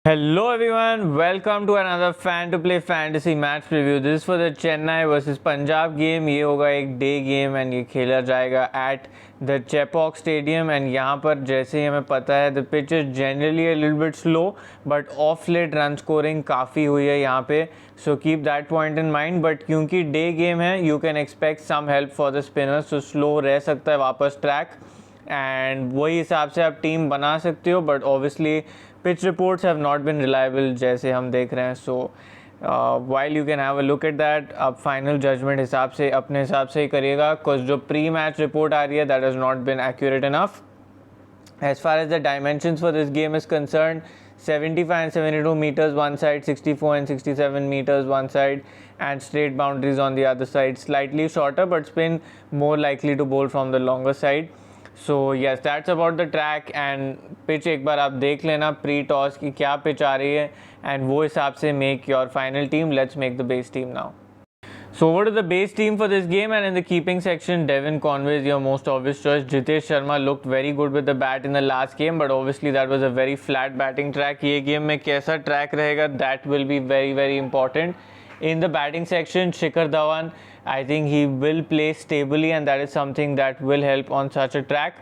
Hello everyone, welcome to another fan to play fantasy match preview. This is for the Chennai versus Punjab game. ये होगा एक day game and ये खेला जाएगा at the Chepauk stadium and यहाँ पर जैसे ही हमें पता है the pitch is generally a little bit slow but of late run scoring काफ़ी हुई है यहाँ पे, so keep that point in mind. But क्योंकि डे गेम है you can expect some help for the spinners, तो स्लो रह सकता है वापस ट्रैक एंड वही हिसाब से आप टीम बना सकते हो. But obviously pitch reports have not been reliable जैसे हम देख रहे हैं. So while you can have a look at that, आप फाइनल जजमेंट हिसाब से अपने हिसाब से ही करिएगा बिकॉज जो प्री मैच रिपोर्ट आ रही है that has not been accurate enough. As far as the dimensions for this game is concerned, 75 and 72 meters one side, 64 and 67 meters one side, and straight boundaries on the other side. Slightly shorter, but spin more likely to bowl from the longer side. So yes, that's about the track and pitch. एक बार आप देख लेना pre toss की क्या pitch आ रही है and वो हिसाब से make your final team. Let's make the base team now. So over to the base team for this game, and in the keeping section, Devon Conway is your most obvious choice. Jitesh Sharma looked very good with the bat in the last game, but obviously that was a very flat batting track. ये game में कैसा track रहेगा, that will be very important. In the batting section, Shikhar Dhawan, I think he will play stably, and that is something that will help on such a track.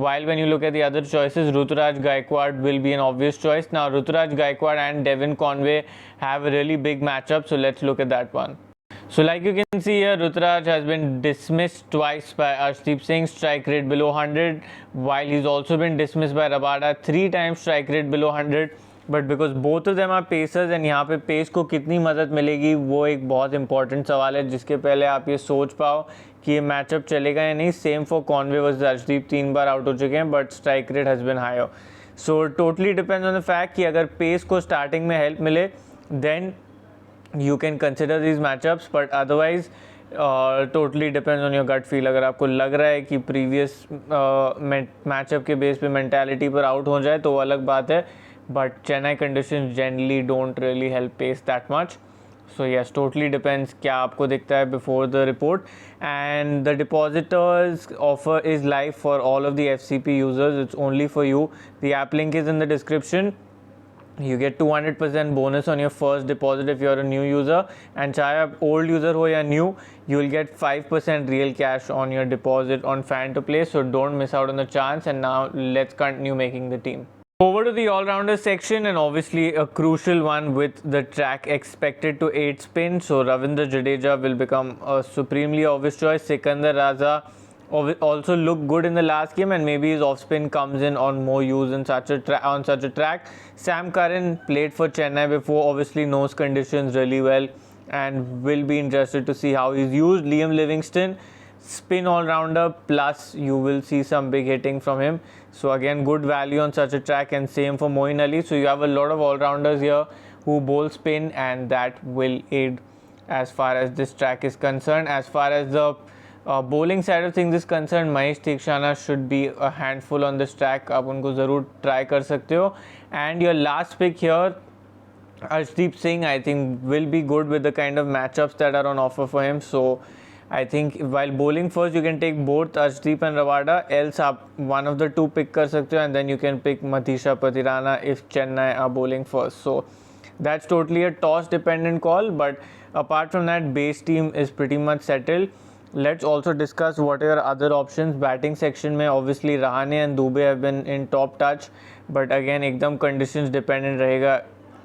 While when you look at the other choices, Ruturaj Gaikwad will be an obvious choice. Now Ruturaj Gaikwad and Devon Conway have a really big matchup, so let's look at that one. So like you can see here, Ruturaj has been dismissed twice by Arshdeep Singh, strike rate below 100, while he's also been dismissed by Rabada 3 times, strike rate below 100. But because both of them are pacers and यहाँ पे pace को कितनी मदद मिलेगी वो एक बहुत important सवाल है जिसके पहले आप ये सोच पाओ कि ये मैचअप चलेगा या नहीं. Same for Conway versus Arshdeep 3 बार आउट हो चुके हैं but strike rate has been higher. So totally depends on the fact कि अगर पेस को स्टार्टिंग में हेल्प मिले then you can consider these matchups, but otherwise totally depends on your gut feel. अगर आपको लग रहा है कि previous matchup के base पे mentality पर out हो जाए तो वो अलग बात है, but Chennai conditions generally don't really help pace that much. So yes, totally depends क्या आपको दिखता है before the report. And the depositors offer is live for all of the FCP users. It's only for you. The app link is in the description. You get 200% bonus on your first deposit if you're a new user, and चाहे आप old user हो या new, you will get 5% real cash on your deposit on fan to play, so don't miss out on the chance. And now let's continue making the team. Over to the all-rounder section, and obviously a crucial one with the track expected to 8 spin, so Ravindra Jadeja will become a supremely obvious choice. Sikandar Raza also looked good in the last game, and maybe his off spin comes in on more use in such a track. Sam Curran played for Chennai before, obviously knows conditions really well and will be interested to see how he's used. Liam Livingston, spin all-rounder, plus you will see some big hitting from him, so again good value on such a track. And same for Moeen Ali. So you have a lot of all-rounders here who bowl spin, and that will aid as far as this track is concerned. As far as the bowling side of things is concerned, Mahesh Theekshana should be a handful on this track. आप उनको ज़रूर try कर सकते हो. And your last pick here, Arshdeep Singh, I think will be good with the kind of matchups that are on offer for him. So I think while bowling first, you can take both Arshdeep and Rabada. Else आप one of the two pick कर सकते हो, and then you can pick Matisha Patirana if Chennai are bowling first. So that's totally a toss dependent call. But apart from that, base team is pretty much settled. Let's also discuss what are your other options. Batting section में obviously Rahane and Dubey have been in top touch, but again एकदम conditions dependent रहेगा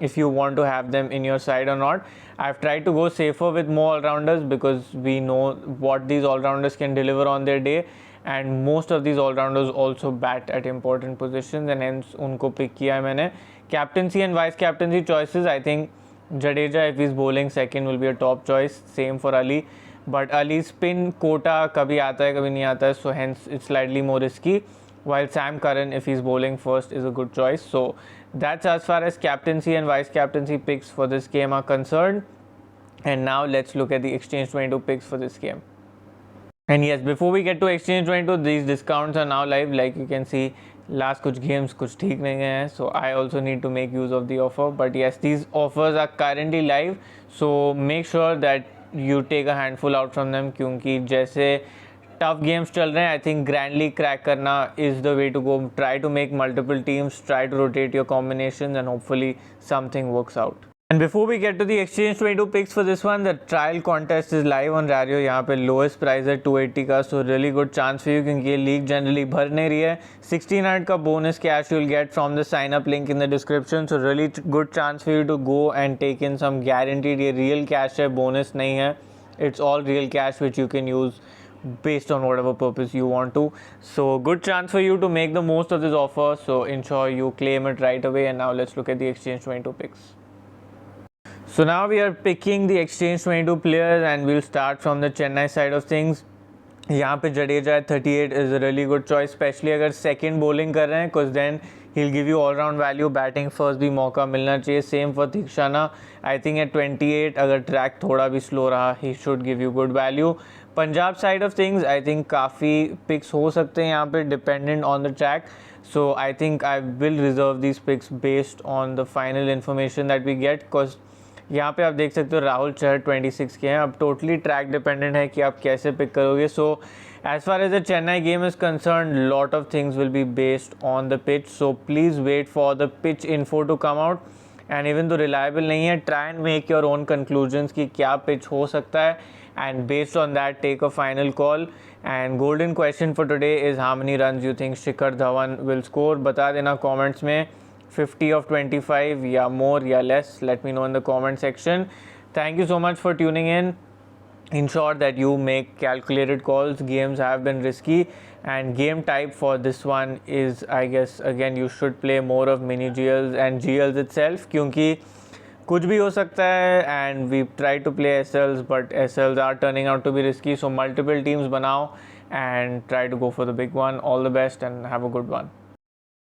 if you want to have them in your side or not. I've tried to go safer with more all-rounders because we know what these all-rounders can deliver on their day, and most of these all-rounders also bat at important positions, and hence उनको pick किया है मैंने. Captaincy and vice captaincy choices, I think Jadeja if he's bowling second will be a top choice. Same for Ali. But Ali spin quota कभी आता है कभी नहीं आता है, so hence it's slightly more risky. While Sam Curran if he's bowling first is a good choice. So that's as far as captaincy and vice captaincy picks for this game are concerned. And now let's look at the Exchange 22 picks for this game. And yes, before we get to Exchange 22, these discounts are now live. Like you can see, last कुछ games कुछ ठीक नहीं गए हैं, so I also need to make use of the offer. But yes, these offers are currently live, so make sure that you take a handful out from them, क्योंकि जैसे tough games चल रहे हैं, आई थिंक ग्रैंडली क्रैक करना is the way to go. Try to make multiple teams, try to rotate your combination and hopefully something works out. And before we get to the exchange 22 picks for this one, the trial contest is live on Rario. यहाँ पे lowest price है 280 का, so really good chance for you क्योंकि ये league generally भर नहीं रही है. 1600 का bonus cash you'll get from the sign up link in the description, so really good chance for you to go and take in some guaranteed. ये real cash है, bonus नहीं है. It's all real cash which you can use based on whatever purpose you want to. So good chance for you to make the most of this offer. So ensure you claim it right away. And now let's look at the exchange 22 picks. So now we are picking the exchange 22 players and we'll start from the Chennai side of things. यहाँ पे Jadeja at 38 is a really good choice, especially अगर second bowling कर रहे हैं, because then he'll give you all round value. Batting first भी मौका मिलना चाहिए. Same for Theekshana. I think at 28 अगर track थोड़ा भी slow रहा, he should give you good value. Punjab side of things, I think काफ़ी picks हो सकते हैं यहाँ पे dependent on the track. So I think I will reserve these picks based on the final information that we get, because यहाँ पे आप देख सकते हो राहुल चहर 26 के हैं. अब टोटली ट्रैक डिपेंडेंट है कि आप कैसे पिक करोगे. So as far as the Chennai game is concerned, lot of things will be based on the pitch. So please wait for the pitch info to come out. And even तो reliable नहीं है, try and make your own conclusions कि क्या pitch हो सकता है, and based on that take a final call. And golden question for today is how many runs you think Shikhar Dhawan will score. बता देना कॉमेंट्स में 50 of 25 या more या less. Let me know in the comment section. Thank you so much for tuning in. Ensure that you make calculated calls. Games have been risky, and game type for this one is, I guess, again you should play more of mini GLs and GLs itself, क्योंकि कुछ भी हो सकता है. And we try to play SLs, but SLs are turning out to be risky. So multiple teams बनाओ and try to go for the big one. All the best and have a good one.